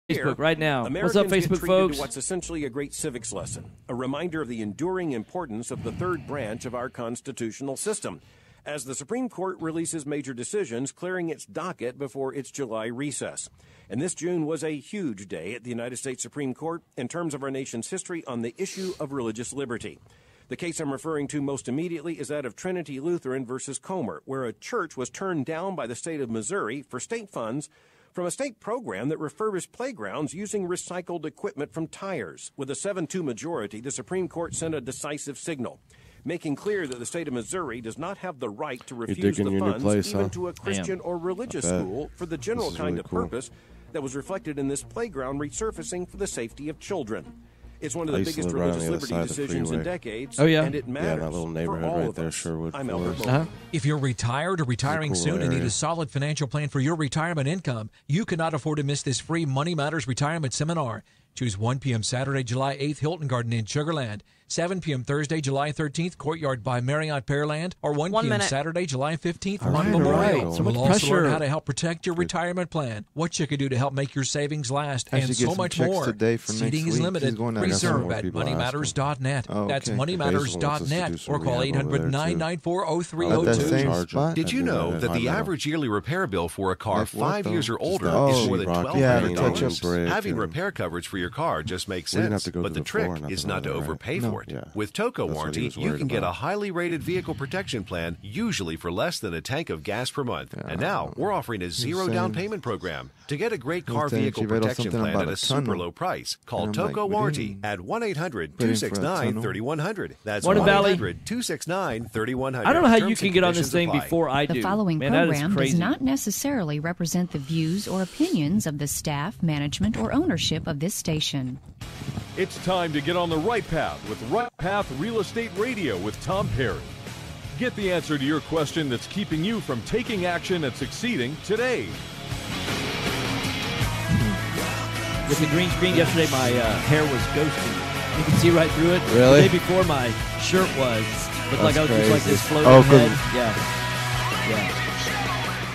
Facebook right now. Americans What's up, Facebook get treated folks? To what's essentially a great civics lesson, a reminder of the enduring importance of the third branch of our constitutional system, as the Supreme Court releases major decisions clearing its docket before its July recess. And this June was a huge day at the United States Supreme Court in terms of our nation's history on the issue of religious liberty. The case I'm referring to most immediately is that of Trinity Lutheran versus Comer, where a church was turned down by the state of Missouri for state funds from a state program that refurbished playgrounds using recycled equipment from tires. With a 7-2 majority, the Supreme Court sent a decisive signal, making clear that the state of Missouri does not have the right to refuse the funds even to a Christian or religious school for the general kind of purpose that was reflected in this playground resurfacing for the safety of children. It's one of the biggest religious liberty decisions in decades, and it matters that little neighborhood for all right of there, us. Sherwood I'm Forest. Albert. If you're retired or retiring Cool soon and need area. a solid financial plan for your retirement income, you cannot afford to miss this free Money Matters Retirement Seminar. Choose 1 p.m. Saturday, July 8th, Hilton Garden Inn, Sugar Land. 7 p.m. Thursday, July 13th, Courtyard by Marriott Pearland. Or 1 p.m. Saturday, July 15th, Mount Memorial. So much We'll also pressure. learn how to help protect your retirement plan, what you can do to help make your savings last, I and should so get some much checks more. today for Seating next is week. limited. He's going down there. Reserve More at people moneymatters.net. Oh, That's okay. moneymatters.net. Or call Basil wants us to do some rehab over there, too. 800-994-0302. At that same spot? Did you know that the average yearly repair bill for a car Like what, 5 years or older Oh, is more than rock Yeah, $1,200? touch-ups. Having and- repair coverage for your car just makes We didn't have sense, to go but to the the trick floor, nothing is not to like that, right? overpay No. for it. Yeah. With Toco That's what he Warranty, was you worried can get a about. highly rated vehicle protection plan, usually for less than a tank of gas per month. And now we're offering a zero down payment program. To get a great car saying vehicle she read off protection something plan about at a a super tunnel. low price, call And I'm like, Toco we Warranty didn't at 1-800-269-3100. That's Morning, Valley. 1-800-269-3100. I don't know how you Terms can and get on this conditions thing apply. before I do. The following Man, that is program does crazy. not necessarily represent the views or opinions of the staff, management, or ownership of this station. It's time to get on the right path with Right Path Real Estate Radio with Tom Perry. Get the answer to your question that's keeping you from taking action and succeeding today. With the green screen yesterday, my hair was ghosting. You can see right through it. Really? The day before, my shirt was. Looked like I was just like crazy. this floating Oh, 'cause- head. Yeah.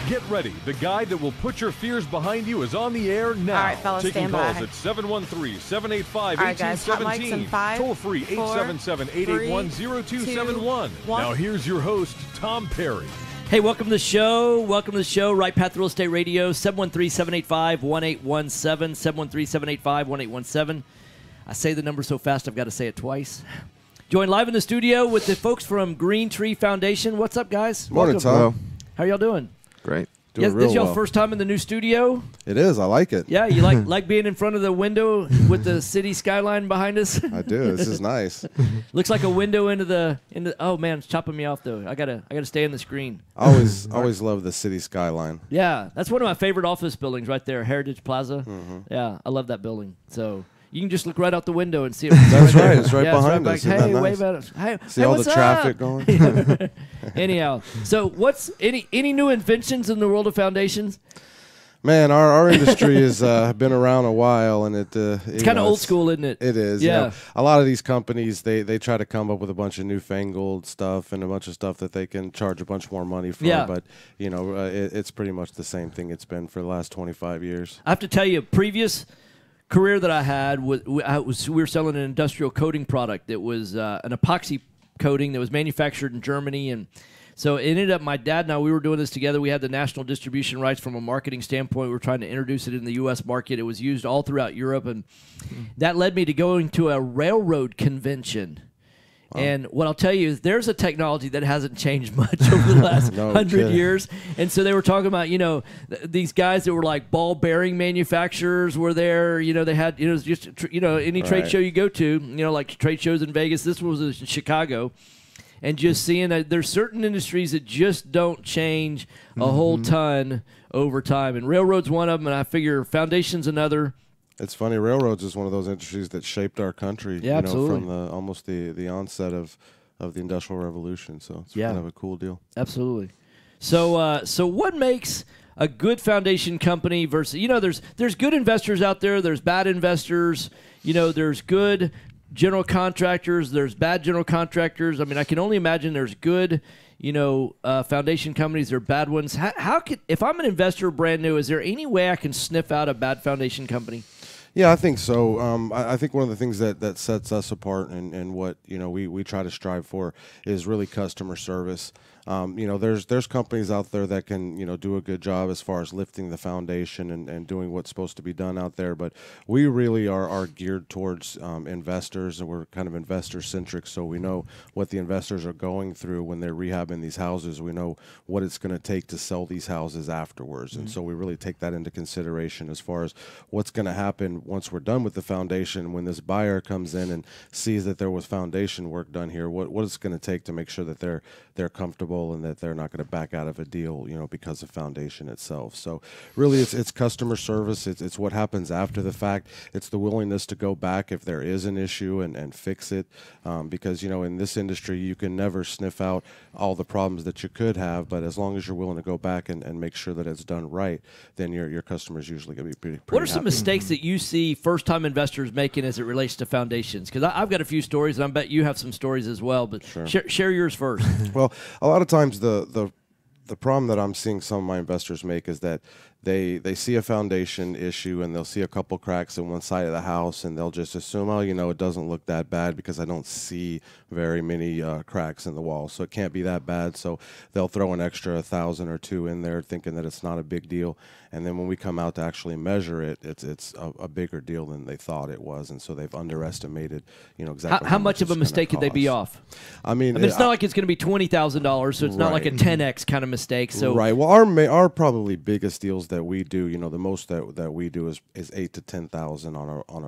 Get ready. The guy that will put your fears behind you is on the air now. All right, fellas, Taking stand calls by. at 713-785-1817. All right, guys, hot mics in 5, Toll free 877-881-0271. 3, 2, 1. Now here's your host, Tom Perry. Hey, welcome to the show. Welcome to the show. Right Path Real Estate Radio, 713-785-1817, 713-785-1817. I say the number so fast I've got to say it twice. Joined live in the studio with the folks from Green Tree Foundation. What's up, guys? Morning, Welcome. Tom. How y'all doing? Great. Doing Yes, this real is y'all's well. first time in the new studio? It is. I like it. Yeah, you like being in front of the window with the city skyline behind us? I do. This is nice. Looks like a window into the oh man, it's chopping me off though. I gotta stay in the screen. I always love the city skyline. Yeah, that's one of my favorite office buildings right there, Heritage Plaza. Mm-hmm. Yeah, I love that building. So you can just look right out the window and see it. That's right. there. It's right Yeah, behind right us. back. Isn't Hey, that wave nice? at us. Hey, See hey, all what's the traffic up? going? Anyhow, so what's any new inventions in the world of foundations? Man, our industry has been around a while, and it's kind of old school, isn't it? It is. Yeah. You know, a lot of these companies they try to come up with a bunch of newfangled stuff and a bunch of stuff that they can charge a bunch more money for. Yeah. But it's pretty much the same thing it's been for the last 25 years. I have to tell you, previous career that I had we were selling an industrial coating product. It was an epoxy coating that was manufactured in Germany, and so it ended up my dad and I, we were doing this together. We had the national distribution rights from a marketing standpoint. We were trying to introduce it in the U.S. market. It was used all throughout Europe, and that led me to going to a railroad convention. And what I'll tell you is there's a technology that hasn't changed much over the last No 100 kidding. years. And so they were talking about, these guys that were like ball bearing manufacturers were there. They had, just, any trade Right. show you go to, like trade shows in Vegas. This was in Chicago. And just seeing that there's certain industries that just don't change a whole ton over time. And railroad's one of them, and I figure foundation's another. It's funny. Railroads is one of those industries that shaped our country. Yeah, absolutely. From almost the onset of the Industrial Revolution. So it's Yeah. kind of a cool deal. Absolutely. So what makes a good foundation company versus, there's good investors out there, there's bad investors, there's good general contractors, there's bad general contractors. I mean, I can only imagine there's good, foundation companies, there are bad ones. How could, if I'm an investor brand new, is there any way I can sniff out a bad foundation company? Yeah, I think so. I think one of the things that sets us apart and what we try to strive for is really customer service. There's companies out there that can do a good job as far as lifting the foundation and doing what's supposed to be done out there, but we really are geared towards investors, and we're kind of investor centric. So we know what the investors are going through when they're rehabbing these houses. We know what it's going to take to sell these houses afterwards, and so we really take that into consideration as far as what's going to happen once we're done with the foundation. When this buyer comes in and sees that there was foundation work done here, what it's going to take to make sure that they're comfortable and that they're not going to back out of a deal, because of foundation itself. So really it's customer service. It's what happens after the fact. It's the willingness to go back if there is an issue and fix it. Because, in this industry, you can never sniff out all the problems that you could have, but as long as you're willing to go back and make sure that it's done right, then your customer's usually going to be pretty What are some happy. mistakes that you see first-time investors making as it relates to foundations? Because I've got a few stories, and I bet you have some stories as well, but share yours first. Well, a lot of times the problem that I'm seeing some of my investors make is that they see a foundation issue and they'll see a couple cracks in one side of the house and they'll just assume, it doesn't look that bad because I don't see very many cracks in the wall, so it can't be that bad. So they'll throw an extra $1,000 or $2,000 in there thinking that it's not a big deal. And then when we come out to actually measure it, it's a bigger deal than they thought it was. And so they've underestimated, exactly how much of a mistake could they be off? I mean, it's not like it's going to be $20,000, so it's not like a 10x kind of mistake. So right. Well, our probably biggest deals that we do, the most that we do is $8,000 to $10,000 on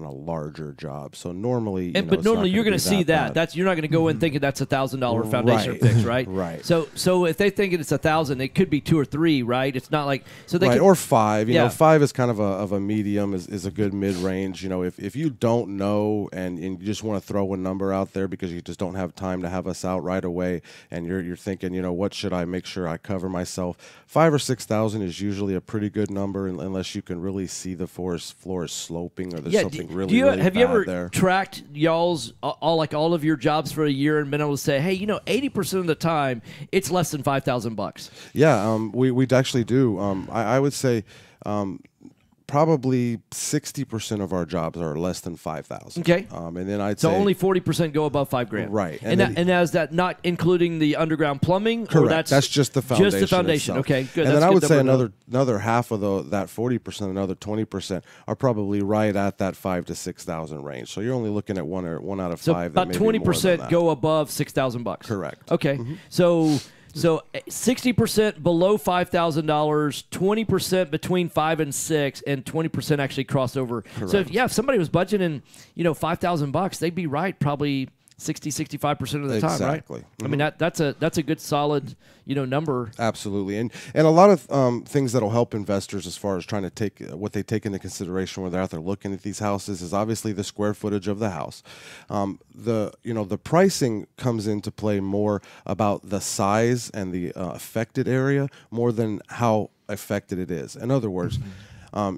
a larger job. So normally, but normally you're going to see that. You're not going to go in thinking that's $1,000 foundation fix, right? Right. So if they think it's $1,000, it could be 2 or 3, right? It's not like so they right, could, or 5. You know, 5 is kind of a medium, is a good mid range. If you don't know and you just want to throw a number out there because you just don't have time to have us out right away, and you're thinking, what should I make sure I cover myself? 5,000 or 6,000 is usually a pretty good number, unless you can really see the floor is sloping or there's something really have you ever there. tracked y'all's all of your jobs for a year and been able to say, hey, 80% of the time it's less than $5,000? Yeah, we actually do. I would say probably 60% of our jobs are less than 5,000. Okay, and then I'd so say only 40% go above $5,000. Right, and now is that not including the underground plumbing? Correct. That's just the foundation. Just the foundation. Itself. Okay, good. And that's then I would say number. another half of that 40%, another 20% are probably right at that 5,000 to 6,000 range. So you're only looking at one out of 5. So about 20% go above $6,000. Correct. Okay, So 60% below $5,000, 20% between 5 and 6, and 20% actually cross over. Correct. So if somebody was budgeting, $5,000, they'd be right probably 60-65% of the time, right? Exactly. I mean that's a good solid number. Absolutely, and a lot of things that'll help investors as far as trying to take what they take into consideration when they're out there looking at these houses is obviously the square footage of the house. The pricing comes into play more about the size and the affected area more than how affected it is. In other words.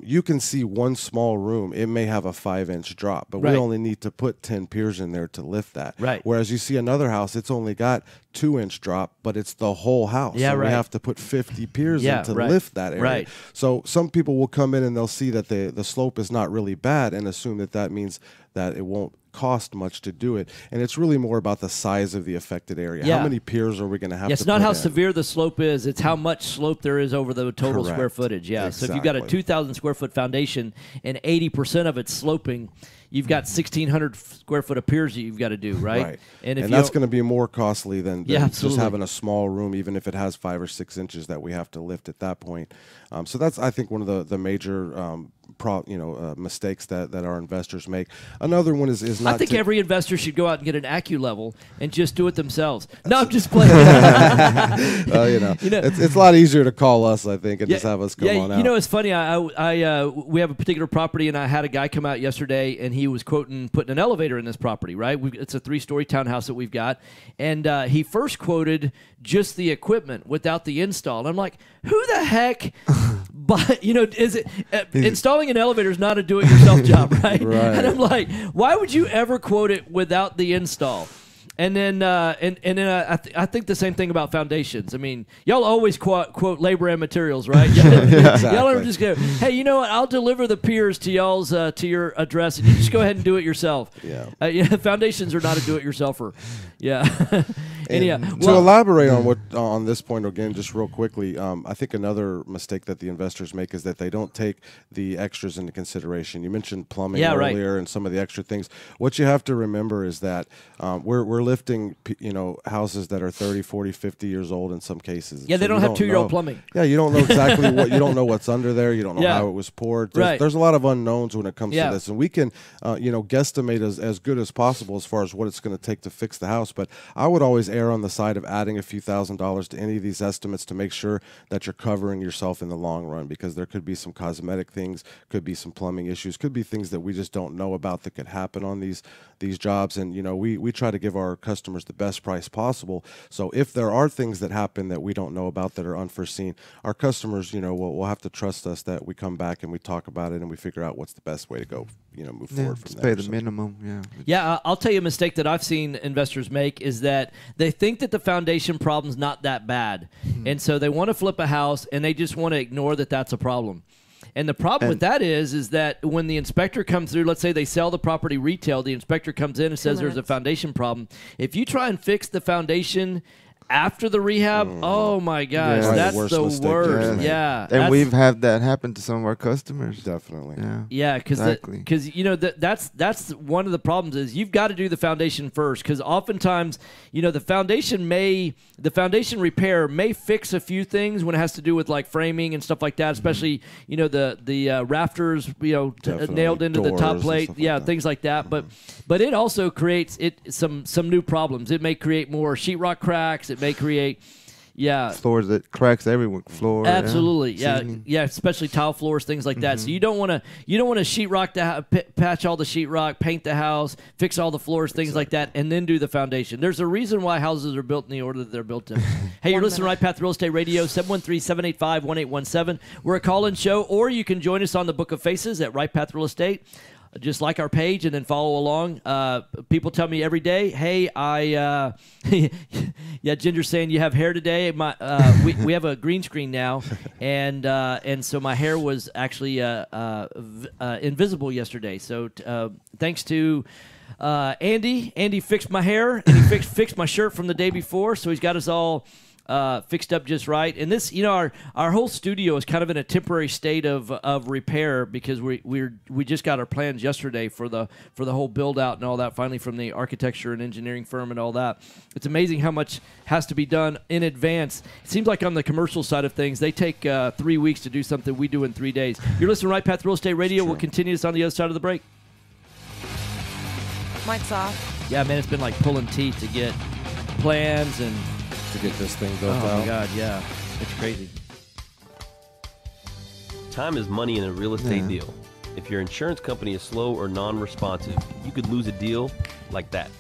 You can see one small room. It may have a 5-inch drop, but we only need to put 10 piers in there to lift that. Right. Whereas you see another house, it's only got 2-inch drop, but it's the whole house. Yeah, so right. we have to put 50 piers in to lift that area. Right. So some people will come in and they'll see that the slope is not really bad and assume that means that it won't cost much to do it, and it's really more about the size of the affected area. Yeah. How many piers are we going to have? It's not how severe the slope is; it's how much slope there is over the total Correct. square footage. Yeah. Exactly. So if you've got a 2,000 square foot foundation and 80% of it's sloping, you've got 1,600 square foot of piers that you've got to do, right? And that's going to be more costly than just absolutely. having a small room, even if it has 5 or 6 inches that we have to lift at that point. So that's, I think, one of the major mistakes that our investors make. Another one is not. I think every investor should go out and get an AccuLevel and just do it themselves. No, I'm just playing. It's a lot easier to call us, I think, and just have us come on out. It's funny. We have a particular property, and I had a guy come out yesterday, and he was quoting putting an elevator in this property. Right, it's a 3-story townhouse that we've got, and he first quoted just the equipment without the install. And I'm like, who the heck? But is it installing an elevator is not a do-it-yourself job, right? Right. And I'm like, why would you ever quote it without the install? And then, I think the same thing about foundations. I mean, y'all always quote labor and materials, right? Exactly. Y'all ever just go, hey, you know what? I'll deliver the piers to y'all's to your address, and you just go ahead and do it yourself. Yeah. Foundations are not a do-it-yourselfer. Yeah. And to elaborate on this point again, just real quickly, I think another mistake that the investors make is that they don't take the extras into consideration. You mentioned plumbing earlier and some of the extra things. What you have to remember is that we're lifting, houses that are 30, 40, 50 years old in some cases. Yeah, they don't have 2-year-old plumbing. Yeah, you don't know exactly you don't know what's under there. You don't know how it was poured. There's a lot of unknowns when it comes to this, and we can, guesstimate as good as possible as far as what it's going to take to fix the house. But I would always err on the side of adding a few $1,000s to any of these estimates to make sure that you're covering yourself in the long run, because there could be some cosmetic things, could be some plumbing issues, could be things that we just don't know about that could happen on these jobs. And we try to give our customers the best price possible. So if there are things that happen that we don't know about that are unforeseen, our customers will have to trust us that we come back and we talk about it and we figure out what's the best way to go move forward from there. Pay the minimum. Yeah, I'll tell you a mistake that I've seen investors make is that they think that the foundation problem's not that bad, and so they want to flip a house and they just want to ignore that that's a problem. And the problem with that is that when the inspector comes through, let's say they sell the property retail, the inspector comes in and says there's a foundation problem. If you try and fix the foundation after the rehab, oh my gosh, that's the worst. Yeah, and we've had that happen to some of our customers. Definitely. Yeah, because that's one of the problems is you've got to do the foundation first, because oftentimes the foundation repair may fix a few things when it has to do with like framing and stuff like that, especially the rafters nailed into the top plate, things like that. But it also creates some new problems. It may create more sheetrock cracks. It may create, floors that cracks everywhere. Floor, absolutely, yeah, especially tile floors, things like that. So you don't want to sheetrock patch all the sheetrock, paint the house, fix all the floors, things like that, and then do the foundation. There's a reason why houses are built in the order that they're built in. Hey, you're listening to Right Path Real Estate Radio, 713-785-1817. We're a call-in show, or you can join us on the Book of Faces at Right Path Real Estate. Just like our page and then follow along. People tell me every day, hey, Ginger's saying you have hair today. We have a green screen now, and so my hair was actually invisible yesterday. So thanks to Andy. Andy fixed my hair, and he fixed my shirt from the day before, so he's got us all fixed up just right. And this, our whole studio is kind of in a temporary state of repair because we just got our plans yesterday for the whole build out and all that, finally, from the architecture and engineering firm and all that. It's amazing how much has to be done in advance. It seems like on the commercial side of things, they take 3 weeks to do something we do in 3 days. You're listening to Right Path Real Estate Radio. We'll continue this on the other side of the break. Mic's off. Yeah, man, it's been like pulling teeth to get plans and to get this thing built out. Oh my God, yeah, it's crazy. Time is money in a real estate deal. If your insurance company is slow or non-responsive, you could lose a deal like that.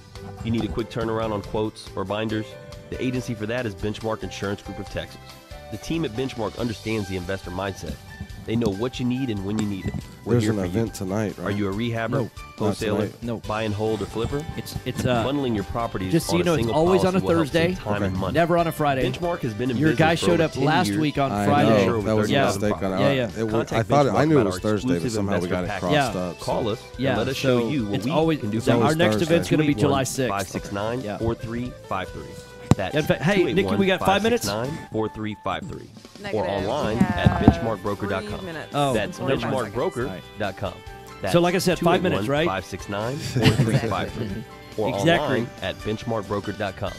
You need a quick turnaround on quotes or binders? The agency for that is Benchmark Insurance Group of Texas. The team at Benchmark understands the investor mindset. They know what you need and when you need it. There's an event tonight, right? Are you a rehabber, No. wholesaler, No. buy and hold, or flipper? It's bundling your properties. just so on you know, a it's single always on a policy will help Thursday, save time and money. never on a Friday. Benchmark has been in Your business guy for showed over up 10 last years. week on I Friday. know. That was a mistake on our Yeah. I thought I knew it was Thursday, but somehow we got it crossed up. Call us Yeah, and let us so show you what it's we always- can do it's our for you. next event's going to be July 281 6th. 569-4353. That's In fact, hey, Nikki, we got 5 minutes? 281-569-4353. Or Negative. online We at have benchmarkbroker.com. 3 minutes. Oh, That's never mind. benchmarkbroker.com. That's So like I said, 5 minutes, right? 281-569-4353. Or Exactly. online at benchmarkbroker.com.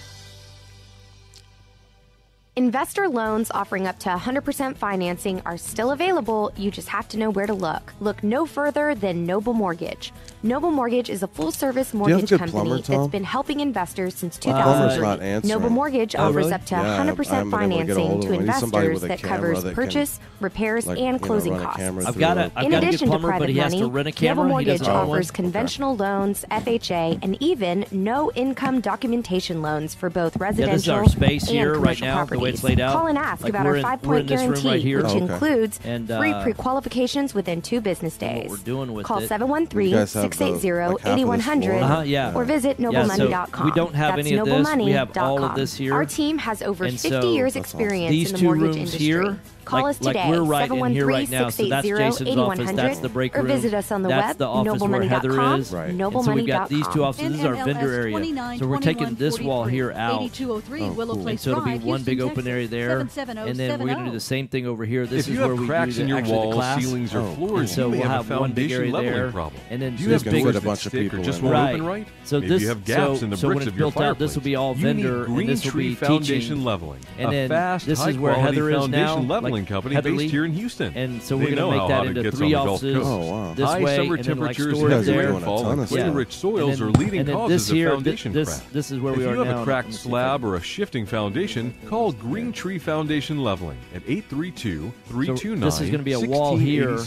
Investor loans offering up to 100% financing are still available. You just have to know where to look. Look no further than Noble Mortgage. Noble Mortgage is a full-service you have a mortgage good company plumber, Tom? that's been helping investors since Plumber's 2003. not answering. Noble Mortgage Oh, offers really? up to Yeah, I 100% haven't been able to get a financing hold of to him. I need somebody investors with a that camera covers that can purchase, repairs, Like, and you know, closing run a costs. camera I've got through a it. I've In got a good addition to plumber, but private he has money, to rent a Noble camera. He Mortgage doesn't own one. offers conventional loans, FHA, and even no income documentation loans for both Yeah, residential this is our space and here right commercial now, properties. the way it's laid out. Call and ask Like about we're our in- 5-point we're in this room guarantee, right here. which Okay. includes And, free pre-qualifications within 2 business days. What we're doing with Call it. 713-680-8100 Yeah. or visit Yeah, so noblemoney.com. we don't have That's any of this. We have all of noblemoney.com. this here. Our team has over And 50 so years experience these in the two mortgage rooms industry. here, Call like, us today, like we're right in here right now. So that's Jason's office. That's the break or room. visit us on the that's web, the office where Heather noblemoney.com, is. Right. And so we've got these two noblemoney.com. offices. This is our vendor area. So we're taking this wall here out. 8203 Willow And Place so it'll be Drive, one big Houston, open area Texas, there, 77070. and then we're going to do the same thing over here. This If is you where have we cracks do in your actually the walls, class. ceilings, or floors, And so you may we'll have a one big area foundation leveling there, problem. and then Do you this have big doors a bunch that of stick people or just in. won't right. open right? So Maybe this, you have gaps in the so when bricks it's of your built out, this will be all fireplace. vendor, You need and this will Green be Tree Foundation teaching. Leveling, And a then fast, this is where high-quality Heather is now, foundation leveling like company Heather based Lee. here in Houston. And so They we're going know to make how that hot it into gets 3 on the Gulf offices Coast. Oh, wow. this High way, summer and then like temperatures storage and guys are there. doing a rainfall ton and of clay-rich stuff. soils And are then- leading and then causes this of here, foundation this cracks. is where If we are you have now. a cracked Let me see if I slab can- or a shifting foundation, call Green Tree Foundation Leveling at 832-329-1687. this is going to be a wall here.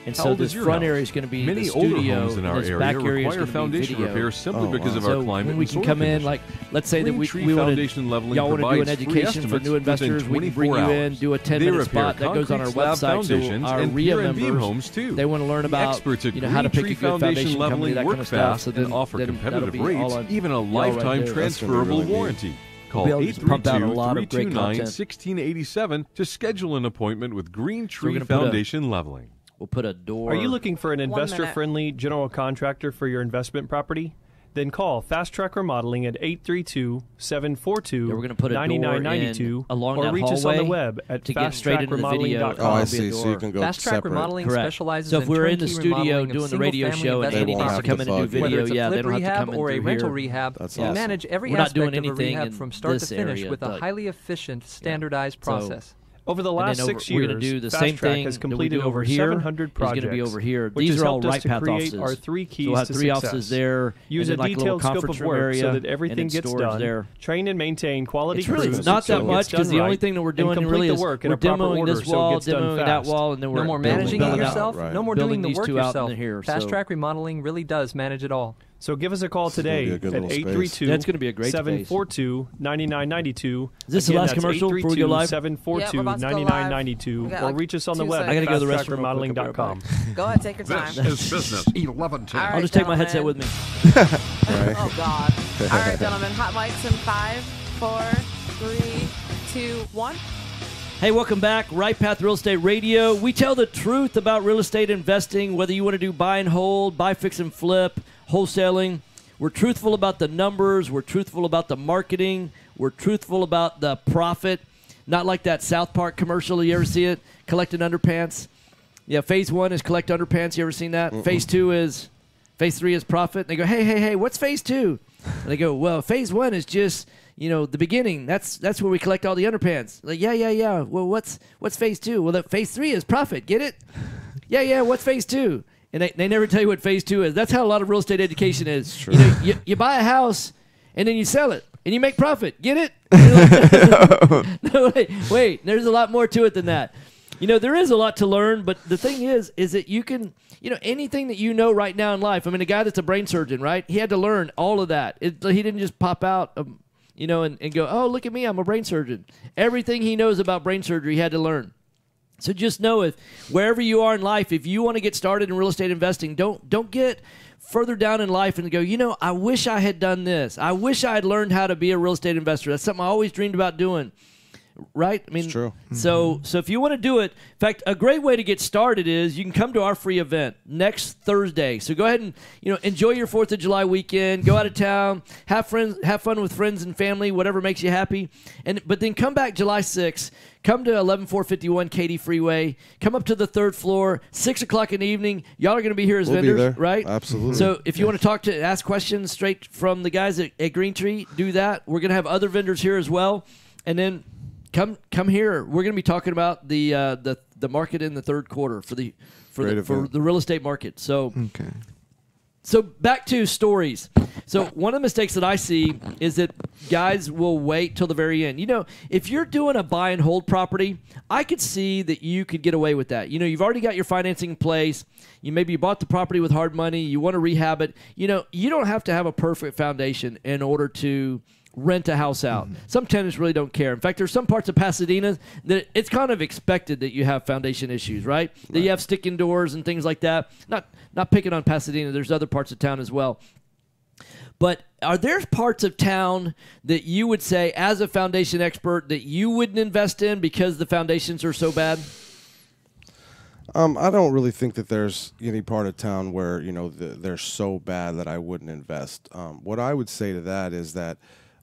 And How so old this is your front house? area is going to be Many the older studio, homes in our and this area back area is require going to be foundation video. repairs simply Oh, because wow. of our So climate when we and can soil come in, conditions. like let's say that Green we Tree want Foundation to, Leveling y'all want to do an provides free education for estimates new within investors. We can 24 bring you in, hours. do a They 10-minute repair spot that goes on our concrete slab website. So foundations our and RIA pier and beam members, homes too. they want to learn The about experts at how to Green pick a Tree good foundation company, Leveling that kind work of stuff. fast So then and offer that'll competitive be all rates, on even a y'all right lifetime there. transferable really neat. warranty. Call We'll be able to pump out a lot of great content. 832-329-1687 to schedule an appointment with Green Tree gonna put a- Foundation Leveling. We'll put a door. Are you looking for an investor-friendly general contractor for your investment property? Then call Fast Track Remodeling at 832-742-9992 we're gonna put a door in along or that reach us on the hallway web at to get straight into the video. Oh, I It'll be a see. So you door. can go Fast Track separate. Remodeling Correct. specializes So if in we're in the turnkey studio remodeling of doing the radio single-family show and They Andy won't needs to have come to in and do bug you. Whether video, it's a yeah, they flip don't have to rehab come and or a do rental here. rehab, That's we awesome. manage every We're not aspect doing of a anything rehab in from start to this finish area, with a but- highly efficient, standardized So- process. Over the And last then 6 we're years, going to do the Fast same Track thing has that we completed do over over here. 700 Is going projects. to be over here. which These has are all helped us right to path create offices. our 3 keys So we'll have to 3 success. offices there. Use and a then like detailed little scope conference of room work area, so that everything and then gets storage done. there. Train and maintain quality It's really crews not so that it much gets done because the only right, thing that we're and doing complete really the is work in we're a proper demoing order this so it wall, gets done demoing that fast. wall, and then we're No more building managing building it out. yourself. Right. No more Building doing the these work two out yourself. in here, Fast so- Track Remodeling really does manage it all. So give us a call gonna today be a good at little space. 832 That's gonna be a great space. 742-9992. Is this the Again, last that's commercial before we go live? 832-742-9992. We got Or like reach us on 2 the web seconds. I gotta at go to the restroom real quick. fasttrackremodeling.com. Go ahead, take your time. This is Business 1110. All I'll right, just take my headset gentlemen. with me. Oh, God. All right, gentlemen. Hot mics in 5, 4, 3, 2, 1. Hey, welcome back. Right Path Real Estate Radio. We tell the truth about real estate investing, whether you want to do buy and hold, buy, fix, and flip, wholesaling. We're truthful about the numbers. We're truthful about the marketing. We're truthful about the profit. Not like that South Park commercial. You ever see it? Collecting underpants. Yeah, phase 1 is collect underpants. You ever seen that? Phase 3 is profit. And they go, hey, what's phase 2? And they go, well, phase 1 is just, the beginning. That's where we collect all the underpants. Like, yeah. Well, what's phase 2? Well, phase 3 is profit. Get it? Yeah. What's phase 2? And they never tell you what phase 2 is. That's how a lot of real estate education is. True. You buy a house and then you sell it and you make profit. Get it? No, wait. There's a lot more to it than that. There is a lot to learn, but the thing is that you can, anything that you know right now in life. I mean, a guy that's a brain surgeon, right? He had to learn all of that. He didn't just pop out, and go, oh, look at me, I'm a brain surgeon. Everything he knows about brain surgery, he had to learn. So just know if wherever you are in life, if you want to get started in real estate investing, don't get further down in life and go, I wish I had done this. I wish I had learned how to be a real estate investor. That's something I always dreamed about doing. Right? I mean, it's true. So if you want to do it, in fact, a great way to get started is you can come to our free event next Thursday. So go ahead and enjoy your 4th of July weekend. Go out of town, have fun with friends and family, whatever makes you happy. But then come back July 6th. Come to 11451 Katy Freeway. Come up to the 3rd floor, 6 o'clock in the evening. Y'all are going to be here as We'll be vendors, there. right? Absolutely. So if you want to ask questions straight from the guys at Green Tree, do that. We're going to have other vendors here as well, and then come here. We're going to be talking about the market in the 3rd quarter for the real estate market. So okay. So back to stories. So one of the mistakes that I see is that guys will wait till the very end. You know, if you're doing a buy and hold property, I could see that you could get away with that. You know, you've already got your financing in place. You bought the property with hard money. You want to rehab it. You know, you don't have to have a perfect foundation in order to rent a house out. Some tenants really don't care. In fact, there's some parts of Pasadena that it's kind of expected that you have foundation issues, right? That you have sticking doors and things like that. Not picking on Pasadena. There's other parts of town as well. But are there parts of town that you would say, as a foundation expert, that you wouldn't invest in because the foundations are so bad? I don't really think that there's any part of town where, you know, they're so bad that I wouldn't invest. What I would say to that is that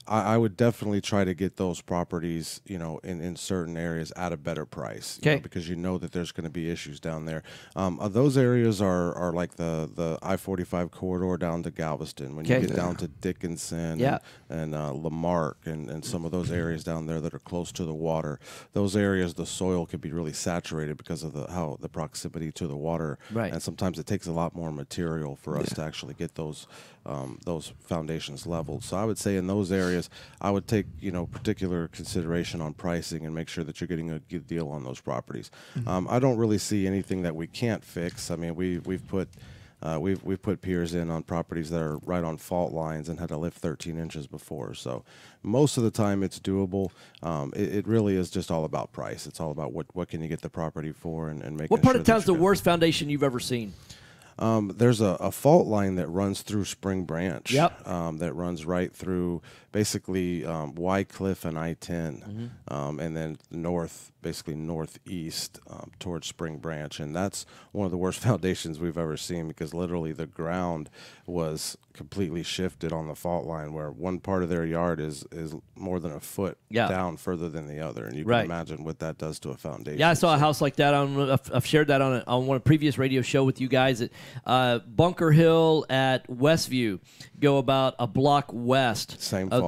I would definitely try to get those properties, you know, in certain areas at a better price, you know, because you know that there's going to be issues down there. Those areas are like the I-45 corridor down to Galveston. When you get down to Dickinson and Lamarck and some of those areas down there that are close to the water, those areas, the soil can be really saturated because of the proximity to the water. Right. And sometimes it takes a lot more material for us to actually get those foundations leveled. So I would say in those areas, I would take, you know, particular consideration on pricing and make sure that you're getting a good deal on those properties. I don't really see anything that we can't fix. I mean, we've put piers in on properties that are right on fault lines and had to lift 13 inches before. So most of the time it's doable. It really is just all about price. It's all about what can you get the property for and making. What part of town's the worst foundation you've ever seen? There's a fault line that runs through Spring Branch. That runs right through basically Wycliffe and I-10, and then basically northeast towards Spring Branch. And that's one of the worst foundations we've ever seen because literally the ground was completely shifted on the fault line where one part of their yard is more than a foot down further than the other. And you can imagine what that does to a foundation. Yeah, I saw a house like that. I've shared that on one previous radio show with you guys at Bunker Hill at Westview. Go about a block west. Same fault.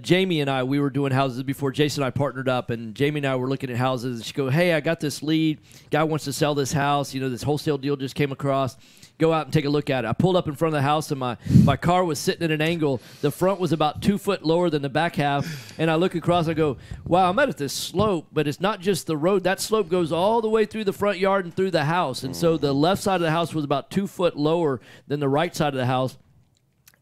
Jamie and I, we were doing houses before Jason and I partnered up, and Jamie and I were looking at houses. And she go, "Hey, I got this lead. Guy wants to sell this house. You know, this wholesale deal just came across. Go out and take a look at it." I pulled up in front of the house, and my car was sitting at an angle. The front was about 2 foot lower than the back half, and I look across. And I go, "Wow, I'm at this slope, but it's not just the road. That slope goes all the way through the front yard and through the house, and so the left side of the house was about 2 foot lower than the right side of the house."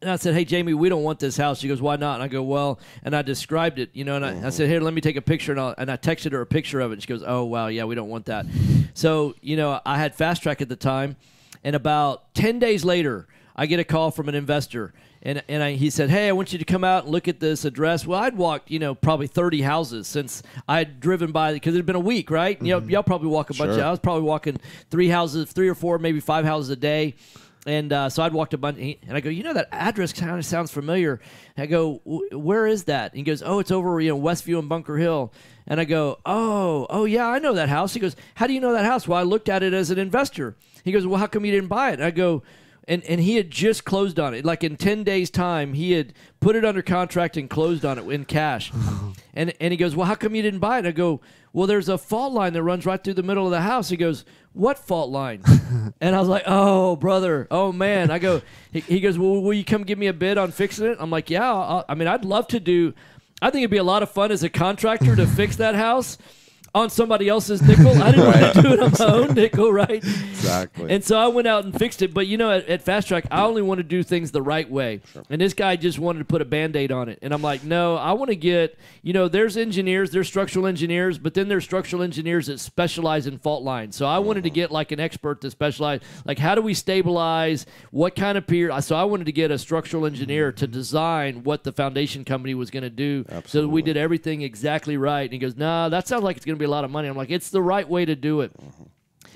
And I said, "Hey, Jamie, we don't want this house." She goes, "Why not?" And I go, "Well," and I described it, you know, and I said, "Here, let me take a picture," and I texted her a picture of it. And she goes, "Oh, wow, yeah, we don't want that." So, you know, I had Fast Track at the time, and about 10 days later, I get a call from an investor, and he said, "Hey, I want you to come out and look at this address." Well, I'd walked, you know, probably 30 houses since I'd driven by, because it had been a week, right? You know, y'all probably walk a bunch of, I was probably walking 3 or 4, maybe 5 houses a day. And so I'd walked a bunch, and I go, "You know, that address kind of sounds familiar." I go, "Where is that?" And he goes, "Oh, it's over, you know, Westview and Bunker Hill." And I go, oh, yeah, I know that house." He goes, "How do you know that house?" "Well, I looked at it as an investor." He goes, "Well, how come you didn't buy it?" And I go, and he had just closed on it. Like in 10 days' time, he had put it under contract and closed on it in cash. And he goes, "Well, how come you didn't buy it?" And I go, "Well, there's a fault line that runs right through the middle of the house." He goes, "What fault line?" And I was like, "Oh, brother. Oh, man." I go, he goes, "Well, will you come give me a bid on fixing it?" I'm like, "Yeah, I mean, I'd love to do. I think it'd be a lot of fun as a contractor to fix that house on somebody else's nickel. I didn't want to do it on my own nickel, right?" Exactly. And so I went out and fixed it. But, you know, at Fast Track, I only want to do things the right way. And this guy just wanted to put a Band-Aid on it. And I'm like, no, I want to get, you know, there's engineers, there's structural engineers, but then there's structural engineers that specialize in fault lines. So I wanted to get like an expert to specialize, like how do we stabilize, what kind of pier. So I wanted to get a structural engineer to design what the foundation company was going to do. So that we did everything exactly right. And he goes, "Nah, that sounds like it's going to be a lot of money." I'm like, "It's the right way to do it."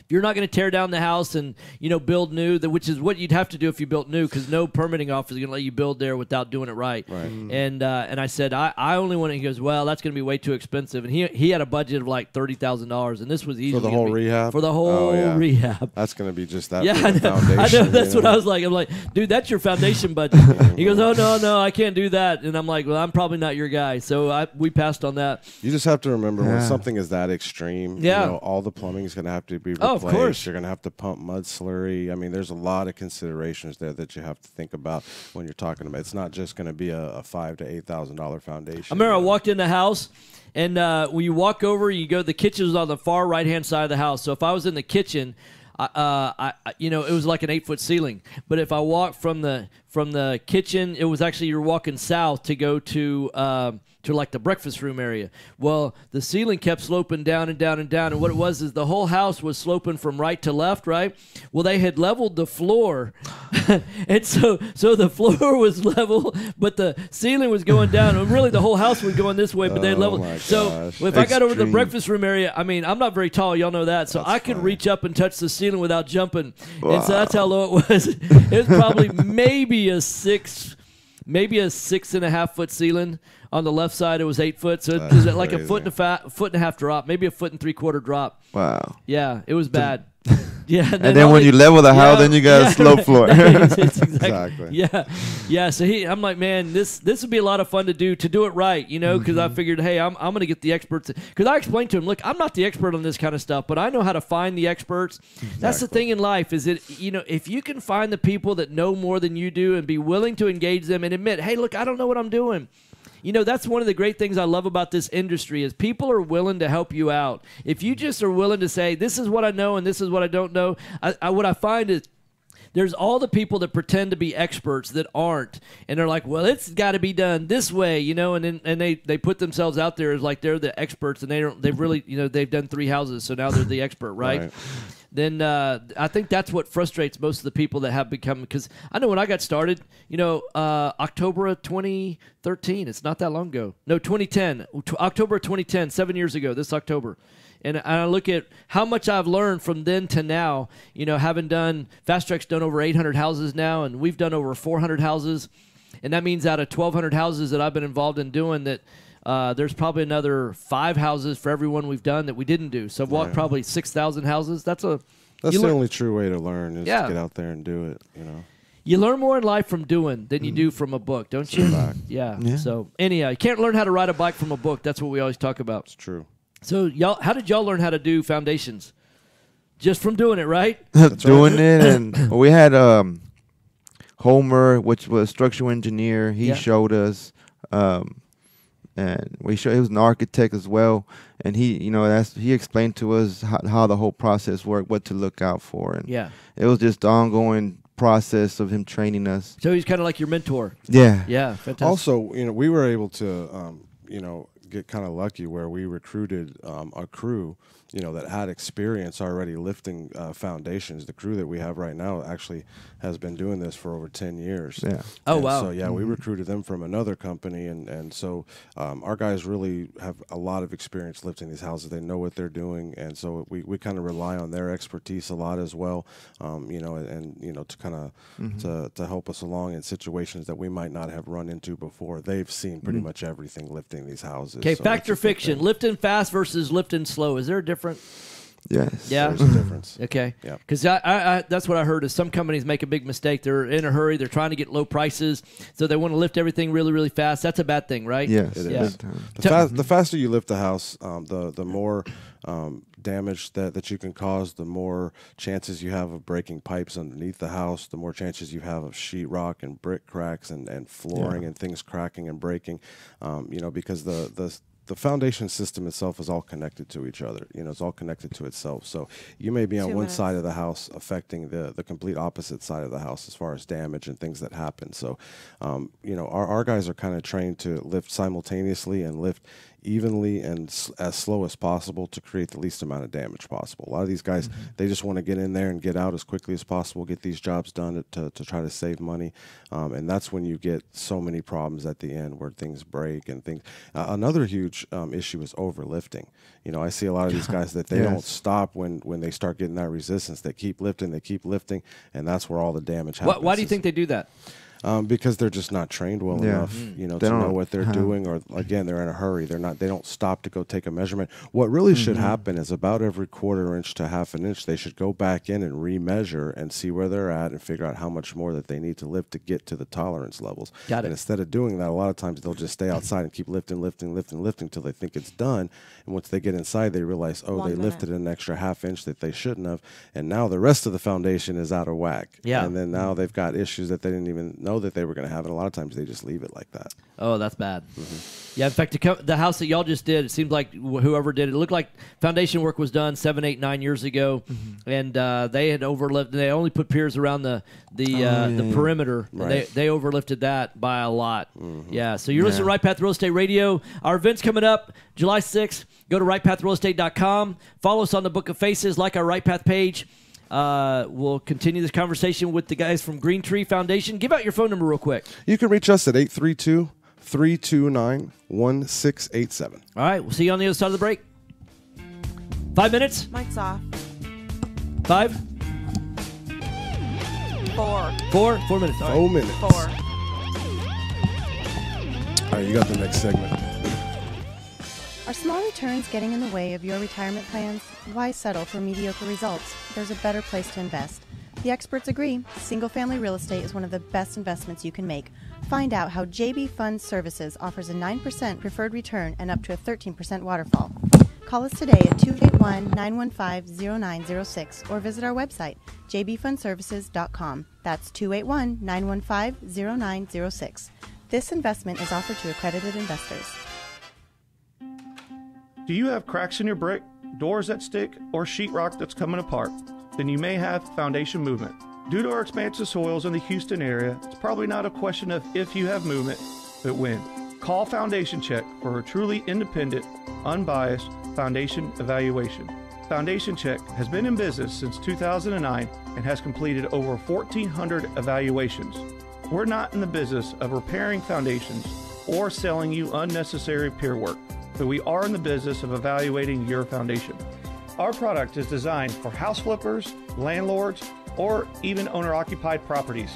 If you're not going to tear down the house and, you know, build new, which is what you'd have to do if you built new, because no permitting office is going to let you build there without doing it right. And I said, I only want it. He goes, "Well, that's going to be way too expensive." And he had a budget of like $30,000, and this was easy for the whole rehab. For the whole rehab. That's going to be just that. Yeah, foundation. I know. That's what I was like. I'm like, "Dude, that's your foundation budget." He goes, "Oh, no, I can't do that." And I'm like, "Well, I'm probably not your guy." So we passed on that. You just have to remember when something is that extreme, you know, all the plumbing is going to have to be replaced. of place. course. You're going to have to pump mud slurry. I mean, there's a lot of considerations there that you have to think about when you're talking about. It's not just going to be a $5,000 to $8,000 foundation. I remember I walked in the house, and when you walk over, you go. The kitchen was on the far right-hand side of the house. So if I was in the kitchen, it was like an 8-foot ceiling. But if I walked from the kitchen, it was actually you're walking south to go to like the breakfast room area. Well, the ceiling kept sloping down and down and down, and what it was is the whole house was sloping from right to left, right? Well, they had leveled the floor, and so the floor was level, but the ceiling was going down, and really the whole house was going this way, but they had leveled. So if I got over to the breakfast room area, I mean, I'm not very tall, y'all know that, so I could reach up and touch the ceiling without jumping, and so that's how low it was. It was probably maybe a 6.5 foot ceiling. On the left side, it was 8 foot, so it was like a foot and a half drop, maybe a 1 3/4 drop. Wow. Yeah, it was bad. Yeah, and then when you level the house, then you got a slope floor. Exactly. Yeah. So I'm like, man, this would be a lot of fun to do it right, because I figured, hey, I'm going to get the experts. Because I explained to him, look, I'm not the expert on this kind of stuff, but I know how to find the experts. Exactly. That's the thing in life is that, if you can find the people that know more than you do and be willing to engage them and admit, hey, look, I don't know what I'm doing. That's one of the great things I love about this industry is people are willing to help you out. If you just are willing to say, this is what I know and this is what I don't know, what I find is there's all the people that pretend to be experts that aren't, and they're like, well, it's got to be done this way, and they put themselves out there as like they're the experts, and they've really, they've done 3 houses, so now they're the expert, right? Then I think that's what frustrates most of the people that have become, because I know when I got started, October of 2013, it's not that long ago. No, 2010, October of 2010, 7 years ago, this October. And I look at how much I've learned from then to now, having done, Fast Track's done over 800 houses now, and we've done over 400 houses. And that means out of 1,200 houses that I've been involved in doing that, there's probably another 5 houses for everyone we've done that we didn't do. So I've walked probably 6,000 houses. That's the only true way to learn is to get out there and do it, You learn more in life from doing than you do from a book, don't you? Yeah. So anyhow, you can't learn how to ride a bike from a book. That's what we always talk about. It's true. So how did y'all learn how to do foundations? Just from doing it, right? Doing it, and we had Homer, which was a structural engineer. He showed us, and he was an architect as well. And he, he explained to us how the whole process worked, what to look out for, and it was just the ongoing process of him training us. So he's kind of like your mentor. Yeah. Yeah. Fantastic. Also, we were able to, get kind of lucky where we recruited a crew, that had experience already lifting foundations. The crew that we have right now actually has been doing this for over 10 years. Yeah. Oh, wow. So, we recruited them from another company. And so our guys really have a lot of experience lifting these houses. They know what they're doing. And so we kind of rely on their expertise a lot as well, to kind of to help us along in situations that we might not have run into before. They've seen pretty much everything lifting these houses. Okay, so fact or fiction, lifting fast versus lifting slow. Is there a difference? Yes. Yeah. There's a difference. Okay. Yeah. Because I that's what I heard is some companies make a big mistake. They're in a hurry. They're trying to get low prices, so they want to lift everything really, really fast. That's a bad thing, right? Yes. It is. The faster you lift the house, the more damage that you can cause, the more chances you have of breaking pipes underneath the house, the more chances you have of sheetrock and brick cracks and flooring and things cracking and breaking, because the foundation system itself is all connected to each other. It's all connected to itself. So you may be on one side of the house affecting the complete opposite side of the house as far as damage and things that happen. So, our guys are kind of trained to lift simultaneously and lift evenly and as slow as possible to create the least amount of damage possible. A lot of these guys, they just want to get in there and get out as quickly as possible, get these jobs done to try to save money. And that's when you get so many problems at the end where things break and things. Another huge issue is overlifting. I see a lot of these guys that they don't stop when they start getting that resistance. They keep lifting, and that's where all the damage happens. Why do you think they do that? because they're just not trained well enough, to know what they're doing, or again, they're in a hurry. They don't stop to go take a measurement. What really should happen is about every 1/4 inch to 1/2 inch, they should go back in and remeasure and see where they're at and figure out how much more that they need to lift to get to the tolerance levels. Got it. And instead of doing that, a lot of times they'll just stay outside and keep lifting until they think it's done. And once they get inside, they realize, they lifted an extra 1/2 inch that they shouldn't have, and now the rest of the foundation is out of whack. Yeah. And then now they've got issues that they didn't even know that they were going to have, and a lot of times they just leave it like that. Oh, that's bad. Yeah, in fact, the house that y'all just did, it seemed like whoever did it, looked like foundation work was done 7, 8, 9 years ago, and they had overlifted. They only put piers around the perimeter. Right. They overlifted that by a lot. Yeah, so you're listening to Right Path Real Estate Radio. Our event's coming up July 6th. Go to rightpathrealestate.com. Follow us on the Book of Faces, like our Right Path page. We'll continue this conversation with the guys from Green Tree Foundation. Give out your phone number real quick. You can reach us at 832-329-1687. All right, we'll see you on the other side of the break. 5 minutes? Mic's off. 5? 4. 4? 4 minutes. All right. 4 minutes. 4. All right, you got the next segment. Are small returns getting in the way of your retirement plans? Why settle for mediocre results? There's a better place to invest. The experts agree. Single-family real estate is one of the best investments you can make. Find out how JB Fund Services offers a 9% preferred return and up to a 13% waterfall. Call us today at 281-915-0906 or visit our website, jbfundservices.com. That's 281-915-0906. This investment is offered to accredited investors. Do you have cracks in your brick, doors that stick, or sheetrock that's coming apart? Then you may have foundation movement. Due to our expansive soils in the Houston area, it's probably not a question of if you have movement, but when. Call Foundation Check for a truly independent, unbiased foundation evaluation. Foundation Check has been in business since 2009 and has completed over 1,400 evaluations. We're not in the business of repairing foundations or selling you unnecessary pier work, but we are in the business of evaluating your foundation. Our product is designed for house flippers, landlords, or even owner-occupied properties.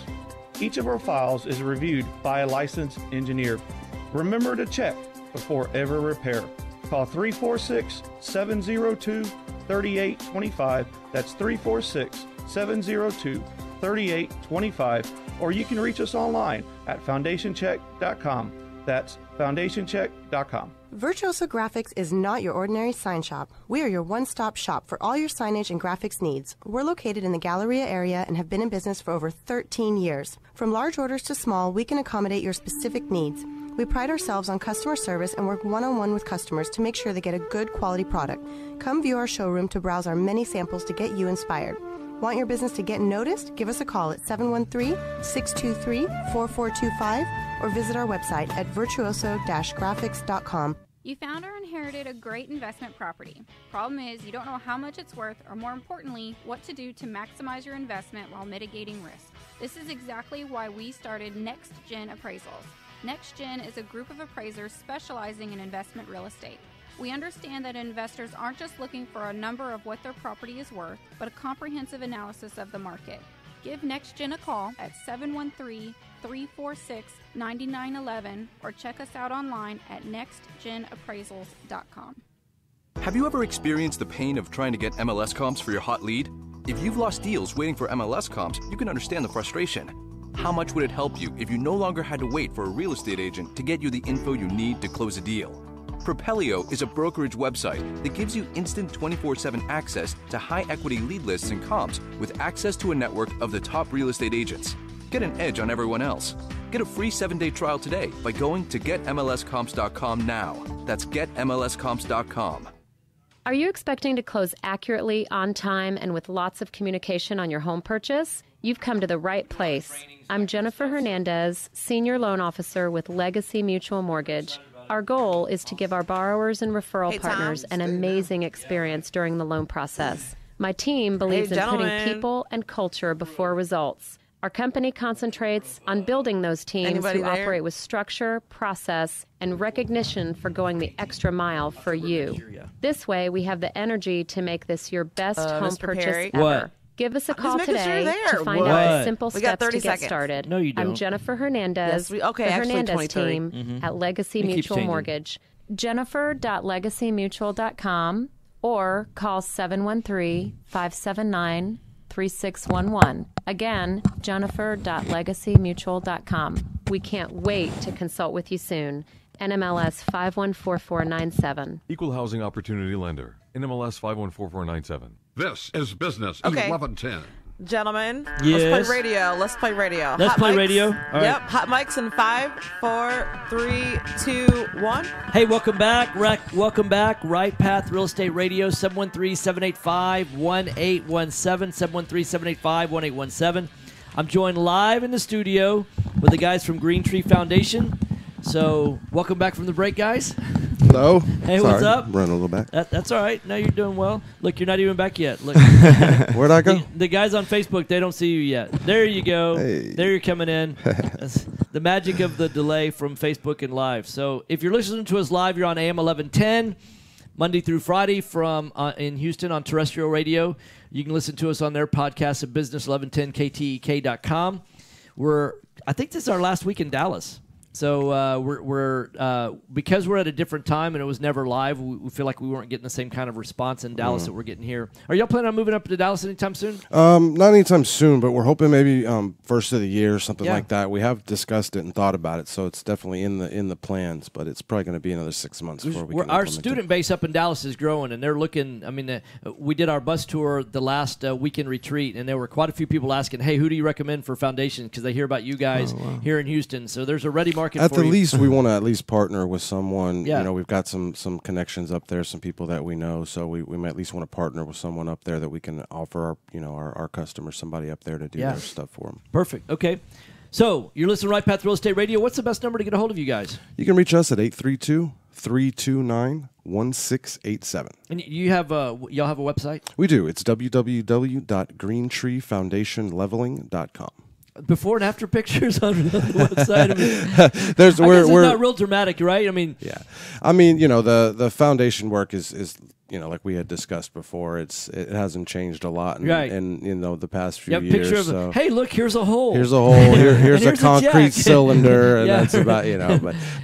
Each of our files is reviewed by a licensed engineer. Remember to check before every repair. Call 346-702-3825. That's 346-702-3825. Or you can reach us online at foundationcheck.com. That's foundationcheck.com. Virtuoso Graphics is not your ordinary sign shop. We are your one-stop shop for all your signage and graphics needs. We're located in the Galleria area and have been in business for over 13 years. From large orders to small, we can accommodate your specific needs. We pride ourselves on customer service and work one-on-one with customers to make sure they get a good quality product. Come view our showroom to browse our many samples to get you inspired. Want your business to get noticed? Give us a call at 713-623-4425 or visit our website at virtuoso-graphics.com. You found or inherited a great investment property. Problem is, you don't know how much it's worth, or more importantly, what to do to maximize your investment while mitigating risk. This is exactly why we started Next Gen Appraisals. Next Gen is a group of appraisers specializing in investment real estate. We understand that investors aren't just looking for a number of what their property is worth, but a comprehensive analysis of the market. Give NextGen a call at 713-346-9911 or check us out online at nextgenappraisals.com. Have you ever experienced the pain of trying to get MLS comps for your hot lead? If you've lost deals waiting for MLS comps, you can understand the frustration. How much would it help you if you no longer had to wait for a real estate agent to get you the info you need to close a deal? Propelio is a brokerage website that gives you instant 24/7 access to high-equity lead lists and comps with access to a network of the top real estate agents. Get an edge on everyone else. Get a free 7-day trial today by going to getmlscomps.com now. That's getmlscomps.com. Are you expecting to close accurately, on time, and with lots of communication on your home purchase? You've come to the right place. I'm Jennifer Hernandez, Senior Loan Officer with Legacy Mutual Mortgage. Our goal is to give our borrowers and referral partners an amazing experience during the loan process. My team believes in putting people and culture before results. Our company concentrates on building those teams who operate with structure, process, and recognition for going the extra mile for you. This way, we have the energy to make this your best home purchase ever. Give us a I'm call just making today sure there. to find What? out the simple We got steps 30 to get seconds. started. No, you I'm don't. Jennifer Hernandez, Yes, okay, the actually Hernandez 2030. team at Legacy It keeps Mutual changing. Mortgage. Jennifer.legacymutual.com or call 713-579-3611. Again, Jennifer.legacymutual.com. We can't wait to consult with you soon. NMLS 514497. Equal Housing Opportunity Lender. NMLS 514497. This is Business Okay. 1110. Gentlemen, Yes. let's play radio. Let's play radio. Let's Hot play mics. radio? All right. Yep. Hot mics in 5, 4, 3, 2, 1. Hey, welcome back. Welcome back. Right Path Real Estate Radio, 713-785-1817, 713-785-1817. I'm joined live in the studio with the guys from Green Tree Foundation. So, welcome back from the break, guys. Hello. Hey, Sorry, what's up? Running a little back. That's all right. No, you're doing well. Look, you're not even back yet. Look, Where'd I go? The guys on Facebook, they don't see you yet. There you go. Hey. There you're coming in. That's the magic of the delay from Facebook and live. So if you're listening to us live, you're on AM 1110, Monday through Friday from in Houston on terrestrial radio. You can listen to us on their podcast at business1110ktek.com. I think this is our last week in Dallas. So we're because we're at a different time and it was never live, we feel like we weren't getting the same kind of response in Dallas that we're getting here. Are y'all planning on moving up to Dallas anytime soon? Not anytime soon, but we're hoping maybe first of the year or something Yeah. like that. We have discussed it and thought about it, so it's definitely in the plans. But it's probably going to be another 6 months before we can Our implement student base up in Dallas is growing, and they're looking. I mean, we did our bus tour the last weekend retreat, and there were quite a few people asking, "Hey, who do you recommend for foundation?" Because they hear about you guys here in Houston. So there's a ready market At for the you. least, we want to at least partner with someone. Yeah. You know, we've got some connections up there, some people that we know. So we might at least want to partner with someone up there that we can offer our customers somebody up there to do Yeah. their stuff for them. Perfect. Okay. So you're listening to Right Path Real Estate Radio. What's the best number to get a hold of you guys? You can reach us at 832-329-1687. And you have y'all have a website? We do. It's www.greentreefoundationleveling.com. Before and after pictures on the website. I mean, There's I we're guess it's not real dramatic, right? I mean, yeah. I mean, the foundation work is like we had discussed before. It hasn't changed a lot in the past few years. Picture of so. hey, look, here's a hole. Here's a hole. Here's a concrete cylinder, and Yeah. that's about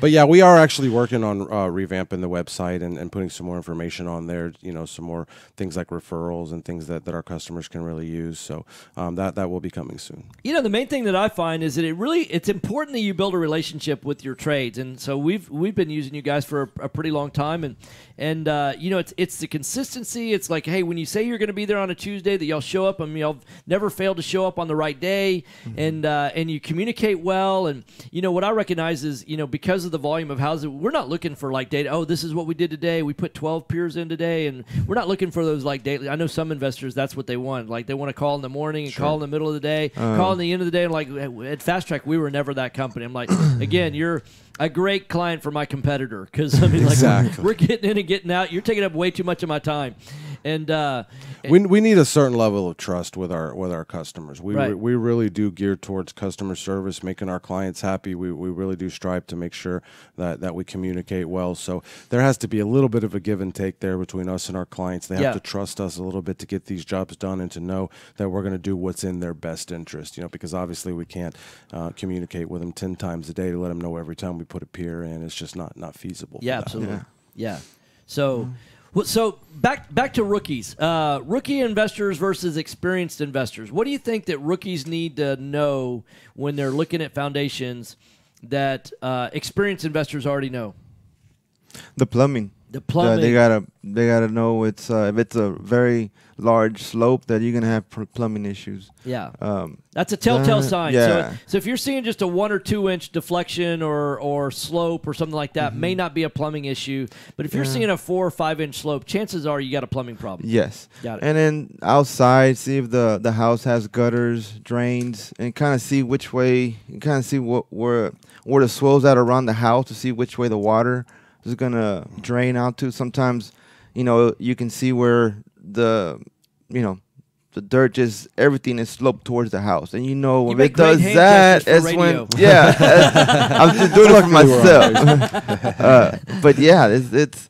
But yeah, we are actually working on revamping the website and putting some more information on there. Some more things like referrals and things that our customers can really use. So that will be coming soon. The main thing that I find is that it's important that you build a relationship with your trades, and so we've been using you guys for a pretty long time, and it's the consistency. It's like, hey, when you say you're going to be there on a Tuesday, that y'all show up. I mean, y'all never fail to show up on the right day, and you communicate well. And what I recognize is because of the volume of housing, we're not looking for like data. Oh, this is what we did today. We put 12 piers in today, and we're not looking for those like daily. I know some investors that's what they want. Like they want to call in the morning and call in the middle of the day, call in the end of the day. And like at Fast Track, we were never that company. I'm like, again, you're a great client for my competitor because I mean, like Exactly. we're getting in and getting out. You're taking up way too much of my time, and we need a certain level of trust with our customers. We Right. we really do gear towards customer service, making our clients happy. We really do strive to make sure that we communicate well. So there has to be a little bit of a give and take there between us and our clients. They have Yeah. to trust us a little bit to get these jobs done and to know that we're going to do what's in their best interest. Because obviously we can't communicate with them 10 times a day to let them know every time we put a pier in. It's just not feasible. yeah, for that. absolutely, yeah. So. Well, so back to rookies, rookie investors versus experienced investors. What do you think that rookies need to know when they're looking at foundations that experienced investors already know? The plumbing. The plumbing. They gotta know it's if it's a very large slope that you're gonna have plumbing issues. Yeah, that's a telltale sign. Yeah. So if you're seeing just a 1 or 2 inch deflection or slope or something like that, may not be a plumbing issue. But if you're seeing a 4 or 5 inch slope, chances are you got a plumbing problem. Yes. Got it. And then outside, see if the house has gutters, drains, and kind of see which way. Kind of see where the swells at around the house to see which way the water is gonna drain out to. Sometimes, you can see where the dirt just everything is sloped towards the house, and when it does that, it's when I'm just doing it for myself. But yeah, it's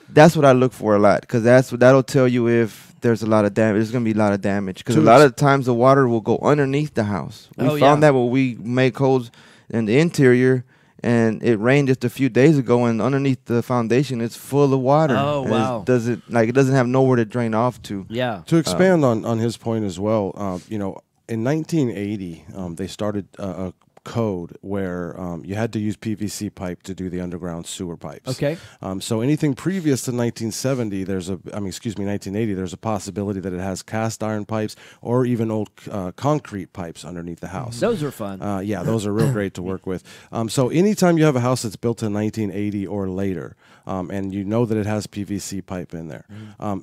that's what I look for a lot because that'll tell you if there's a lot of damage. There's going to be a lot of damage because a To lot of times the water will go underneath the house. We found that when we make holes in the interior, and it rained just a few days ago, and underneath the foundation, it's full of water. Oh, and wow. It doesn't have nowhere to drain off to. Yeah. To expand on his point as well, you know, in 1980, they started a code where you had to use PVC pipe to do the underground sewer pipes. Okay. So anything previous to 1970, 1980, there's a possibility that it has cast iron pipes or even old concrete pipes underneath the house. Those are fun. Yeah, those are real great to work with. So anytime you have a house that's built in 1980 or later, and you know that it has PVC pipe in there,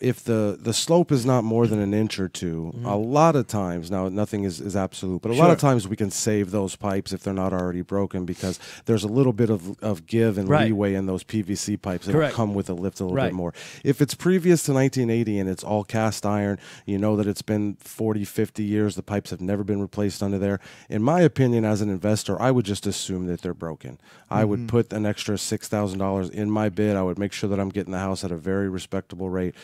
if the slope is not more than an inch or two, a lot of times, now nothing is absolute, but a lot of times we can save those pipes if they're not already broken, because there's a little bit of give and leeway in those PVC pipes that come with a lift a little bit more. If it's previous to 1980 and it's all cast iron, you know that it's been 40, 50 years, the pipes have never been replaced under there. In my opinion, as an investor, I would just assume that they're broken. I would put an extra $6,000 in my bid. I would make sure that I'm getting the house at a very respectable rate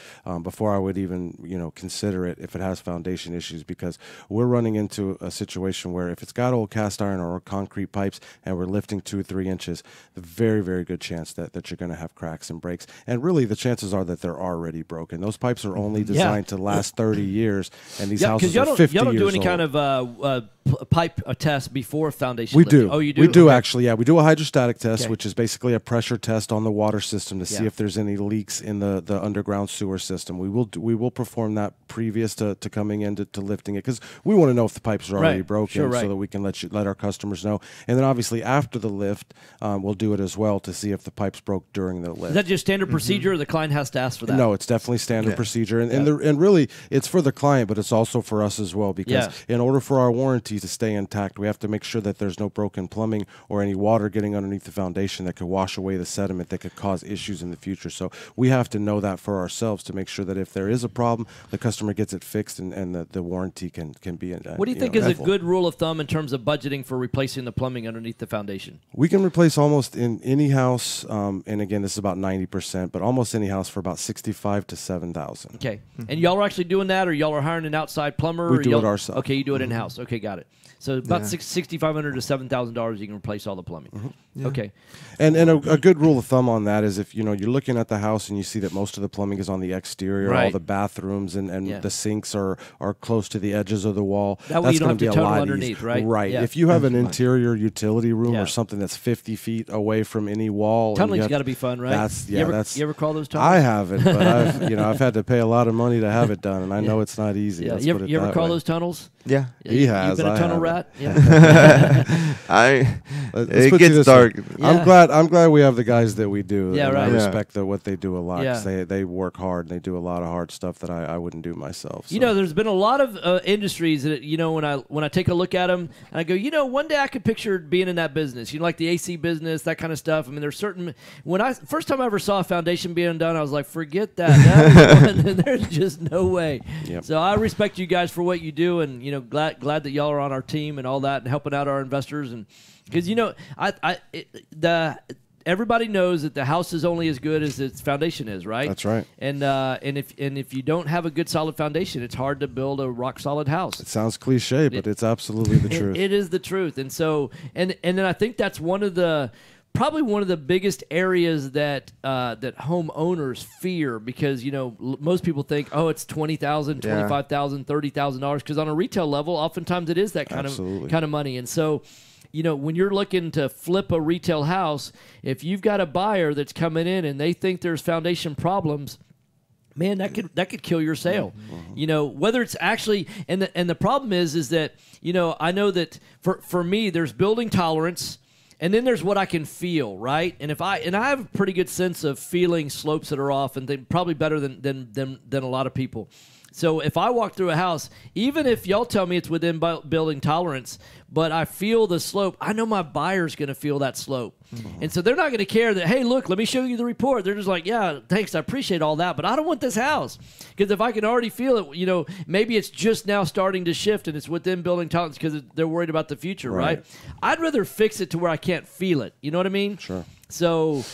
before I would even consider it if it has foundation issues, because we're running into a situation where if it's got old cast iron or concrete pipes and we're lifting 2 or 3 inches, a very, very good chance that you're going to have cracks and breaks. And really, the chances are that they're already broken. Those pipes are only designed to last 30 years, and these houses are 50 years old. Y'all don't do any kind of pipe test before foundation We lifting? do. Oh, you do? We do, Okay. actually, yeah. We do a hydrostatic test, which is basically a pressure test on the water system to see if there's any leaks in the underground sewer system. We will perform that previous to coming in to lifting it, because we want to know if the pipes are already broken, so that we can let our customers know. And then obviously after the lift, we'll do it as well to see if the pipes broke during the lift. Is that just standard procedure, or the client has to ask for that? No, it's definitely standard procedure, and really it's for the client, but it's also for us as well, because in order for our warranty to stay intact, we have to make sure that there's no broken plumbing or any water getting underneath the foundation that could wash away the sediment that could cause issues in the future. So we have to know that for ourselves to make sure that if there is a problem, the customer gets it fixed, and the warranty can be. What do you think is a good rule of thumb in terms of budgeting for replacing the plumbing underneath the foundation? We can replace almost in any house, and again, this is about 90%, but almost any house for about $65,000 to $7,000. Okay, and y'all are actually doing that, or y'all are hiring an outside plumber? We or do it ourselves. Okay, you do it in house. Okay, got it. So about $6,500 to $7,000, you can replace all the plumbing. Okay, and a good rule of thumb on that is if you're looking at the house and you see that most of the plumbing is on the exterior, all the bathrooms and the sinks are close to the edges of the wall. That way that's you don't going to have be to a tunnel lot underneath, easier. right? Right. Yeah. If you have an interior utility room or something that's 50 feet away from any wall, tunneling's got to be fun, right? You ever call those tunnels? I haven't, but I've had to pay a lot of money to have it done, and I know it's not easy. Yeah. Let's You put it ever that call way. those tunnels? Yeah. He has. You've been a tunnel rat? Yeah. It gets dark. I'm glad we have the guys that we do. Yeah, and right. I respect what they do a lot, 'cause Yeah. they work hard and they do a lot of hard stuff that I wouldn't do myself. So. There's been a lot of industries that when I take a look at them, and I go, one day I could picture being in that business. Like the AC business, that kind of stuff. I mean, there's certain first time I ever saw a foundation being done, I was like, forget that. There's just no way. Yep. So I respect you guys for what you do, and glad that y'all are on our team and all that, and helping out our investors, and because everybody knows that the house is only as good as its foundation is, right? That's right. And if you don't have a good solid foundation, it's hard to build a rock solid house. It sounds cliche, but it's absolutely the truth. It is the truth. And so and then I think that's probably one of the biggest areas that homeowners fear, because most people think, oh, it's $20,000, $25,000, $30,000, because on a retail level, oftentimes it is that kind of money. And so, when you're looking to flip a retail house, if you've got a buyer that's coming in and they think there's foundation problems, man, that could kill your sale. Whether it's actually, and the problem is that I know that for me, there's building tolerance. And then there's what I can feel, right? And I have a pretty good sense of feeling slopes that are off, and probably better than a lot of people. So if I walk through a house, even if y'all tell me it's within building tolerance, but I feel the slope, I know my buyer's going to feel that slope. And so they're not going to care that, hey, look, let me show you the report. They're just like, yeah, thanks, I appreciate all that, but I don't want this house. Because if I can already feel it, maybe it's just now starting to shift and it's within building tolerance because they're worried about the future, right? I'd rather fix it to where I can't feel it. You know what I mean? Sure. So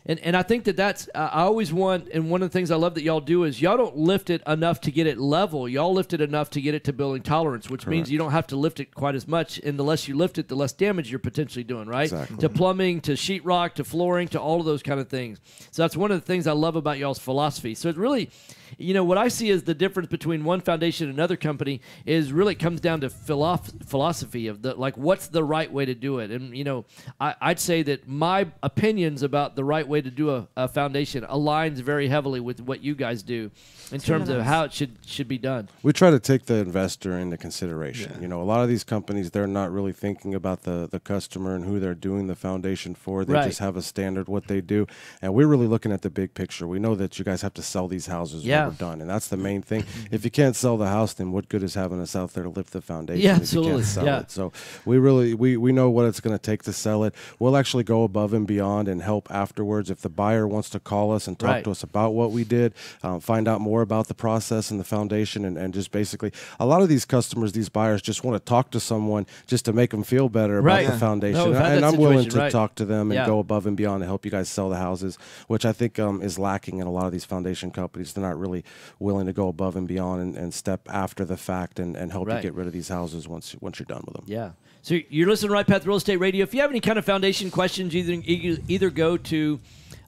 And I think that's I always want, and one of the things I love that y'all do is y'all don't lift it enough to get it level. Y'all lift it enough to get it to building tolerance, which means you don't have to lift it quite as much. And the less you lift it, the less damage you're potentially doing, right? Exactly. To plumbing, to sheetrock, to flooring, to all of those kind of things. So that's one of the things I love about y'all's philosophy. So it really, what I see is the difference between one foundation and another company is really comes down to philosophy of what's the right way to do it. And, I'd say that my opinions about the right way to do a foundation aligns very heavily with what you guys do in terms of how it should be done. We try to take the investor into consideration. A lot of these companies, they're not really thinking about the customer and who they're doing the foundation for. They just have a standard what they do. And we're really looking at the big picture. We know that you guys have to sell these houses when we're done. And that's the main thing. If you can't sell the house, then what good is having us out there to lift the foundation if absolutely. you can't sell it? So we really we know what it's going to take to sell it. We'll actually go above and beyond and help afterwards. If the buyer wants to call us and talk to us about what we did, find out more about the process and the foundation, and just basically, a lot of these customers, these buyers just want to talk to someone just to make them feel better about the foundation. And I'm willing to talk to them and go above and beyond to help you guys sell the houses, which I think is lacking in a lot of these foundation companies. They're not really willing to go above and beyond and step after the fact and help you get rid of these houses once you're done with them. Yeah. So you're listening to Right Path Real Estate Radio. If you have any kind of foundation questions, either go to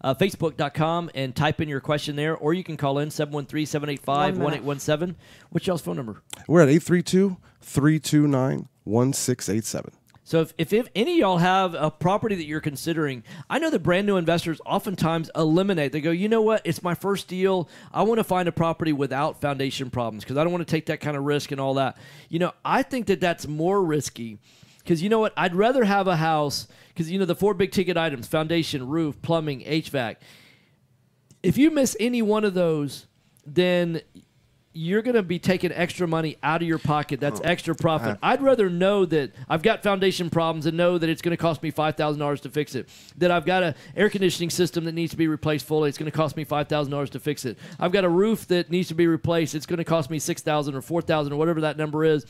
Facebook.com and type in your question there, or you can call in 713-785-1817. What's y'all's phone number? We're at 832-329-1687. So if any of y'all have a property that you're considering, I know that brand new investors oftentimes eliminate. They go, you know what? It's my first deal. I want to find a property without foundation problems because I don't want to take that kind of risk and all that. I think that that's more risky because you know what? I'd rather have a house because, the 4 big ticket items, foundation, roof, plumbing, HVAC. If you miss any one of those, then you're going to be taking extra money out of your pocket. That's extra profit. I'd rather know that I've got foundation problems and know that it's going to cost me $5,000 to fix it. That I've got an air conditioning system that needs to be replaced fully. It's going to cost me $5,000 to fix it. I've got a roof that needs to be replaced. It's going to cost me $6,000 or $4,000 or whatever that number is.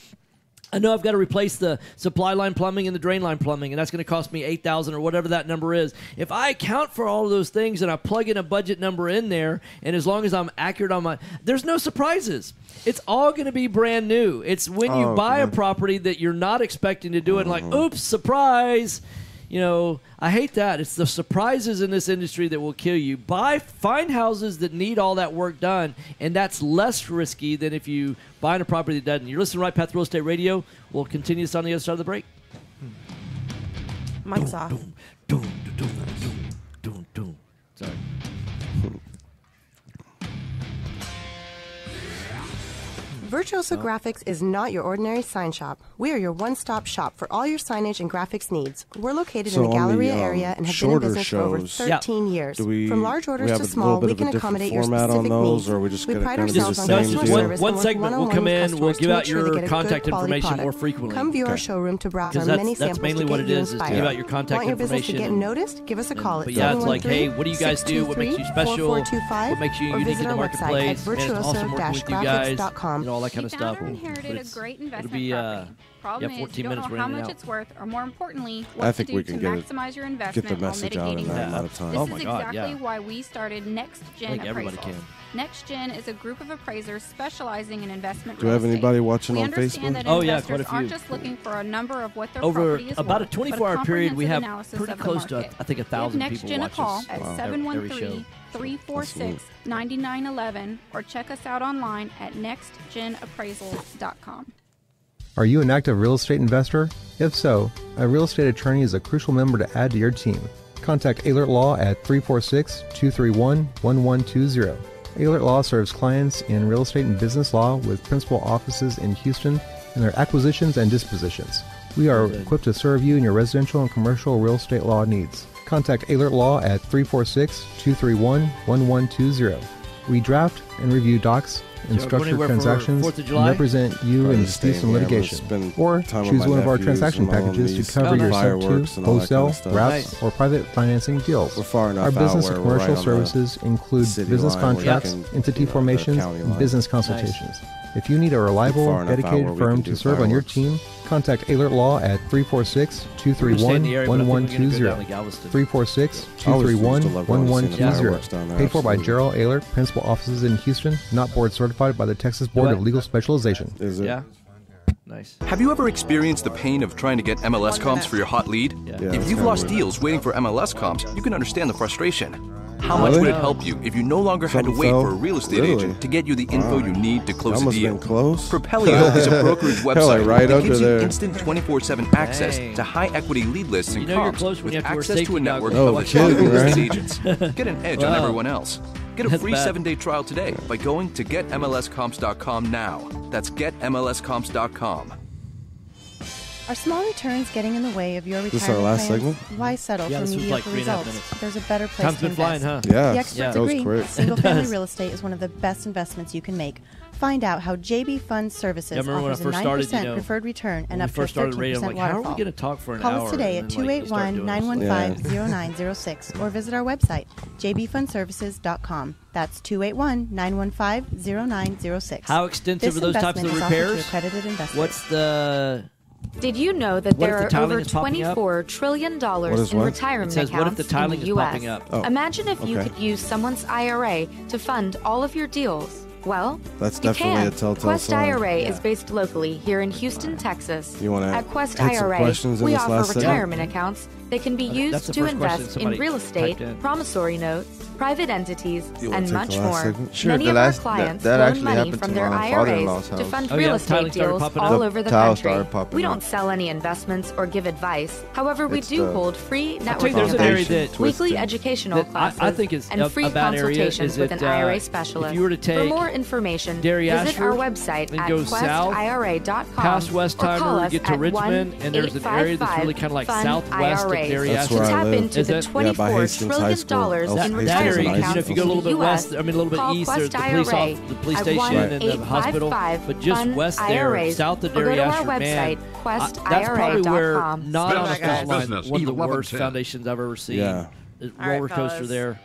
I know I've got to replace the supply line plumbing and the drain line plumbing, and that's going to cost me $8,000 or whatever that number is. If I account for all of those things and I plug in a budget number in there, and as long as I'm accurate on there's no surprises. It's all going to be brand new. It's when you buy a property that you're not expecting to do it, like, oops, surprise. I hate that. It's the surprises in this industry that will kill you. Find houses that need all that work done, and that's less risky than if you buy a property that doesn't. You're listening to Right Path Real Estate Radio. We'll continue this on the other side of the break. Mike's off. Sorry. Virtuoso Graphics is not your ordinary sign shop. We are your one-stop shop for all your signage and graphics needs. We're located in the Galleria area and have been in business for over 13 years. From large orders to small, we can accommodate your specific needs. Or we just pride ourselves on customer service. One segment will come in. We'll give out your contact information more frequently. Come view our showroom to browse our many samples. That's mainly what it is to give out your contact information. Want your business to get information. Noticed? Give us a call at 713-623-4425 But yeah, it's like, hey, what do you guys do? What makes you special? What makes you unique in the marketplace? And it's awesome working with you guys. All that kind of stuff. Inherited a great investment be, property. Problem is, 14 you don't minutes know how much it's worth, or more importantly, I what think to we do can to maximize your investment get the message while out in mitigating that amount of time. This Oh is my God, exactly why we started Next Gen I think everybody Appraisals. can. Next Gen is a group of appraisers specializing in investment Do we real have anybody estate. watching We on understand Facebook? That Oh, yeah, investors quite a few. aren't just looking for a number of what their Over property is about a worth, 24-hour period, we have comprehensive pretty analysis close of to, the market. I think, 1,000 Give Next people Gen a watch call us at every show. 713-346-9911 or check us out online at nextgenappraisals.com. Are you an active real estate investor? If so, a real estate attorney is a crucial member to add to your team. Contact Ehlert Law at 346-231-1120. Ehlert Law serves clients in real estate and business law with principal offices in Houston and their acquisitions and dispositions. We are equipped to serve you in your residential and commercial real estate law needs. Contact Ehlert Law at 346-231-1120. We draft and review docs and structured transactions and represent you in disputes and litigation. Or choose one of our transaction packages to cover your sub-2, wholesale, wraps, or private financing deals. Our business and commercial services include business contracts, entity formations, and business consultations. If you need a reliable, dedicated firm to serve on your team, contact Ehlert Law at 346-231-1120. 346-231-1120. Paid for by Gerald Ehlert, Principal Offices in Houston, not board certified by the Texas Board of Legal Specialization. Is it? Yeah. Nice. Have you ever experienced the pain of trying to get MLS comps for your hot lead? Yeah, if you've lost deals waiting for MLS comps, you can understand the frustration. How much would it help you if you no longer had to wait for a real estate agent to get you the info you need to close a deal? Propelio is a brokerage website that gives you instant 24/7 access to high-equity lead lists and comps with access to a network of real estate agents. Get an edge on everyone else. Get a free 7-day trial today by going to getmlscomps.com now. That's getmlscomps.com. Are small returns getting in the way of your retirement This is our last plans? segment? Why settle for mediocre results? There's a better place Time's to been flying, invest. huh? Yeah. The experts agree. Single-family real estate is one of the best investments you can make. Find out how JB Fund Services offers a 9% preferred return and up to a 13% waterfall. How are we going to talk for an hour? Call us today at 281-915-0906 or visit our website, jbfundservices.com. That's 281-915-0906. How extensive are those types of repairs? What's the... Did you know that there are over $24 trillion in retirement accounts in the U.S.? Imagine if you could use someone's IRA to fund all of your deals. Well, that's you definitely can. a telltale Quest sign. IRA is based locally here in Houston, Texas. You wanna At Quest add some IRA, questions in we this offer last segment? retirement accounts that can be used to invest in real estate, promissory notes, private entities, and much more. Many of our clients loan money from their IRAs to fund real estate deals all over the country. We don't sell any investments or give advice. However, we do hold free networking events, weekly educational classes, and free consultations with an IRA specialist. For more information, visit our website at questira.com past West or call Timer, us get to at Richmond, and there's an area that's really kind of like southwest of Dairy That's Ashland. where I Tap live. into the $24 trillion in retirement accounts if you go a little bit in the west, US, a little bit call east, Quest there's IRA the police at station and the hospital, but just west there, south of Dairy Ashland, man, that's probably where not on a fault line, one of the worst foundations I've ever seen. Yeah. Roller coaster there.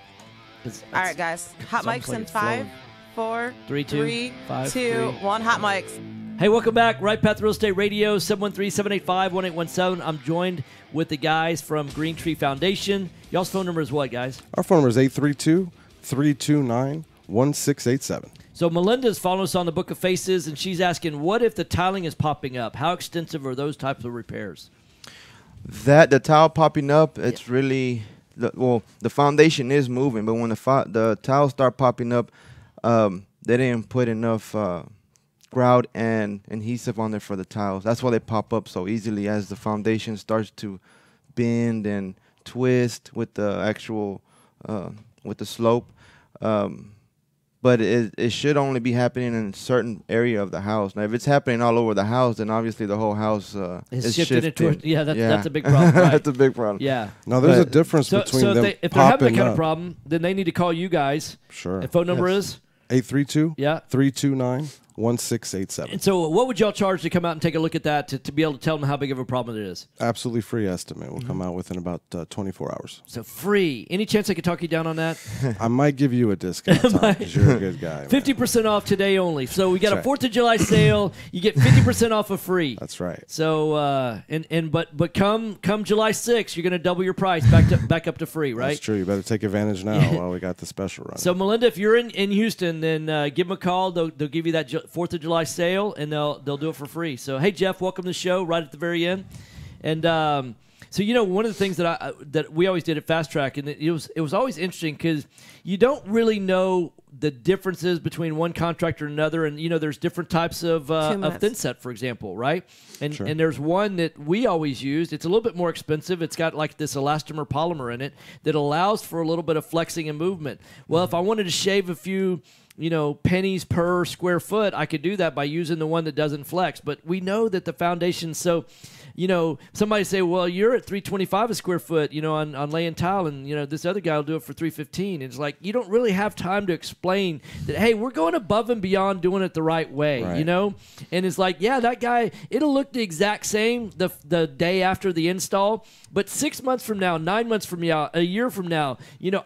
All right, guys. Hot mics in 5, 4, 3, 2, 2, 1. Hot mics. Hey, welcome back. Right Path Real Estate Radio, 713-785-1817. I'm joined with the guys from Green Tree Foundation. Y'all's phone number is what, guys? Our phone number is 832-329-1687. So Melinda's following us on the Book of Faces, and she's asking, what if the tiling is popping up? How extensive are those types of repairs? The tile popping up, it's really... the foundation is moving, but when the tiles start popping up, they didn't put enough... grout and adhesive on there for the tiles. That's why they pop up so easily as the foundation starts to bend and twist with the actual with the slope. But it should only be happening in a certain area of the house. Now, if it's happening all over the house, then obviously the whole house is shifting. That's a big problem. Right? That's a big problem. Yeah. Now, there's a difference between them if they're having that kind of problem, then they need to call you guys. Sure. And phone number is? 832-329-1687. And so what would y'all charge to come out and take a look at that to be able to tell them how big of a problem it is? Absolutely free estimate. We'll come out within about 24 hours. So free. Any chance I could talk you down on that? I might give you a discount, Tom, because you're a good guy. 50% off today only. So we got a 4th of July sale. You get 50% off of free. That's right. So but come July 6th, you're going to double your price back up to free, right? That's true. You better take advantage now while we got the special run. So Melinda, if you're in Houston, then give them a call. They'll give you that 4th of July sale, and they'll do it for free. So hey, Jeff, welcome to the show right at the very end. And so one of the things that we always did at Fast Track, and it was always interesting because you don't really know the differences between one contractor and another, and there's different types of thin set, for example, right? And Sure. and there's one that we always used. It's a little bit more expensive. It's got like this elastomer polymer in it that allows for a little bit of flexing and movement. Well, if I wanted to shave a few pennies per square foot, I could do that by using the one that doesn't flex. But we know that the foundation, so, somebody say, well, you're at $325 a square foot, on laying tile, and, this other guy will do it for $315. It's like, you don't really have time to explain that, hey, we're going above and beyond doing it the right way, Right. And it's like, yeah, that guy, it'll look the exact same the day after the install, but 6 months from now, 9 months from now, a year from now,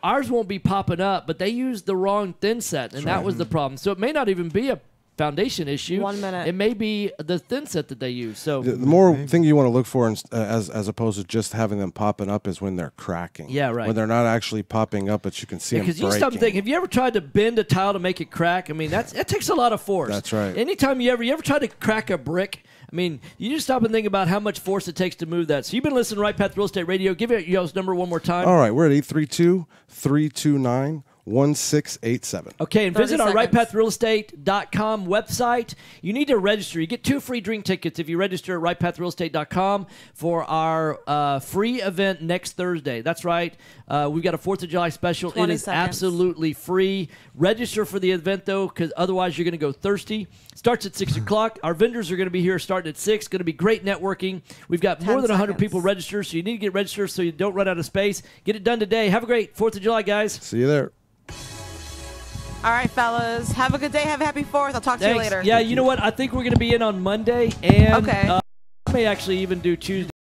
ours won't be popping up, but they used the wrong thin set, and that was the problem. So it may not even be a foundation issue. 1 minute. It may be the thin set that they use. So the more thing you want to look for, as opposed to just having them popping up, is when they're cracking. Yeah, right. When they're not actually popping up, but you can see them breaking. Because you stop and think, have you ever tried to bend a tile to make it crack? I mean, that takes a lot of force. That's right. Anytime you ever try to crack a brick, I mean, you just stop and think about how much force it takes to move that. So you've been listening to Right Path Real Estate Radio. Give it y'all's number one more time. All right, we're at 832-329-1687. Okay, and visit our rightpathrealestate.com website. You need to register. You get 2 free drink tickets if you register at rightpathrealestate.com for our free event next Thursday. That's right. We've got a 4th of July special. 20 It is seconds. absolutely free. Register for the event, though, because otherwise you're going to go thirsty. Starts at 6 o'clock. Our vendors are going to be here starting at 6. Going to be great networking. We've got more than 100 people registered, so you need to get registered so you don't run out of space. Get it done today. Have a great 4th of July, guys. See you there. All right, fellas. Have a good day. Have a happy 4th. I'll talk to you later. Yeah, you know what? I think we're going to be in on Monday, and I may actually even do Tuesday.